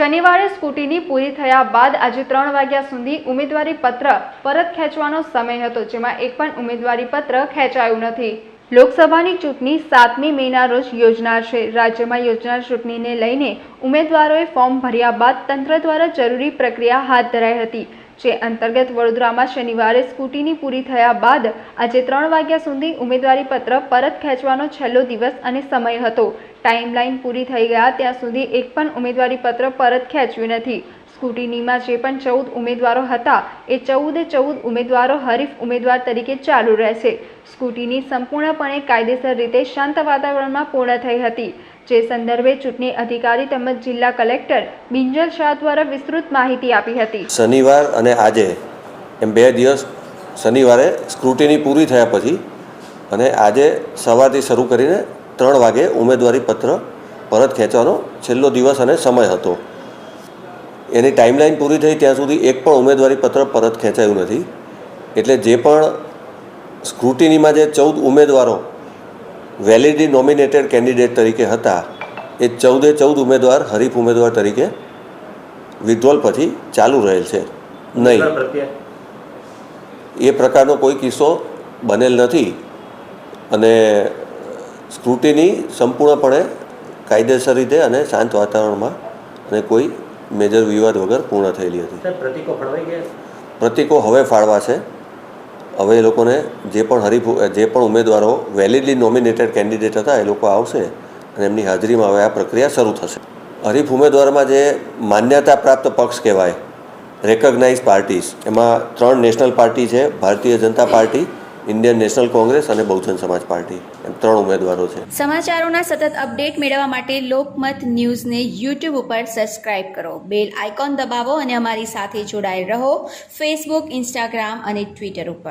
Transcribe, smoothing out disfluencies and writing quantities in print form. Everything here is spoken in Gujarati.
શનિવારે સ્કૂટીની પૂરી થયા બાદ આજે 3 વાગ્યા સુધી ઉમેદવારી પત્ર પરત ખેંચવાનો સમય હતો, જેમાં એક પણ ઉમેદવારી પત્ર ખેંચાયું નથી. લોકસભાની ચૂંટણી 7મી મેના રોજ યોજાનાર છે. રાજ્યમાં યોજાનાર ચૂંટણીને લઈને ઉમેદવારોએ ફોર્મ ભર્યા બાદ તંત્ર દ્વારા જરૂરી પ્રક્રિયા હાથ ધરાઈ હતી, જે અંતર્ગત વડોદરામાં શનિવારે સ્કૂટીની પૂરી થયા બાદ આજે 3 વાગ્યા સુધી ઉમેદવારી પત્ર પરત ખેંચવાનો છેલ્લો દિવસ અને સમય હતો. ટાઈમલાઈન પૂરી થઈ ગયા ત્યાં સુધી એક પણ ઉમેદવારી પત્ર પરત ખેંચ્યું નથી. સ્કૂટીનીમાં જે પણ 14 ઉમેદવારો હતા એ 14 ઉમેદવારો હરીફ ઉમેદવાર તરીકે ચાલુ રહેશે. સ્કૂટીની સંપૂર્ણપણે કાયદેસર રીતે શાંત વાતાવરણમાં પૂર્ણ થઈ હતી, જે સંદર્ભે ચૂંટણી અધિકારી તેમજ જિલ્લા કલેક્ટર બિંજલ શાહ દ્વારા વિસ્તૃત માહિતી આપી હતી. શનિવાર અને આજે એમ 2 દિવસ શનિવારે સ્ક્રુટિની પૂરી થયા પછી અને આજે સવારથી શરૂ કરીને 3 વાગે ઉમેદવારી પત્ર પરત ખેંચવાનો છેલ્લો દિવસ અને સમય હતો. એની ટાઈમલાઈન પૂરી થઈ ત્યાં સુધી એક પણ ઉમેદવારી પત્ર પરત ખેંચાયું નથી. એટલે જે પણ સ્ક્રુટિનીમાં જે 14 ઉમેદવારો વેલિડલી નોમિનેટેડ કેન્ડિડેટ તરીકે હતા એ 14 ઉમેદવાર હરીફ ઉમેદવાર તરીકે વિથડ્રોલ પછી ચાલુ રહેલ છે. નહીં, એ પ્રકારનો કોઈ કિસ્સો બનેલ નથી અને સ્ક્રુટિની સંપૂર્ણપણે કાયદેસર રીતે અને શાંત વાતાવરણમાં અને કોઈ મેજર વિવાદ વગર પૂર્ણ થયેલી હતી. પ્રતિકો હવે ફાળવા છે. હવે એ લોકોને જે પણ ઉમેદવારો વેલિડલી નોમિનેટેડ કેન્ડિડેટ હતા એ લોકો આવશે અને એમની હાજરીમાં હવે આ પ્રક્રિયા શરૂ થશે. હરીફ ઉમેદવારમાં જે માન્યતા પ્રાપ્ત પક્ષ કહેવાય, રેકગ્નાઇઝ પાર્ટીઝ, એમાં 3 નેશનલ પાર્ટી છે: Bharatiya Janata party, Indian National Congress અને બહુજન સમાજ પાર્ટી. એમ 3 ઉમેદવારો છે. સમાચારોના સતત અપડેટ મેળવવા માટે લોકમત ન્યૂઝને યુટ્યુબ ઉપર સબસ્ક્રાઇબ કરો, બેલ આઇકોન દબાવો અને અમારી સાથે જોડાયેલ રહો ફેસબુક, ઇન્સ્ટાગ્રામ અને ટ્વિટર ઉપર.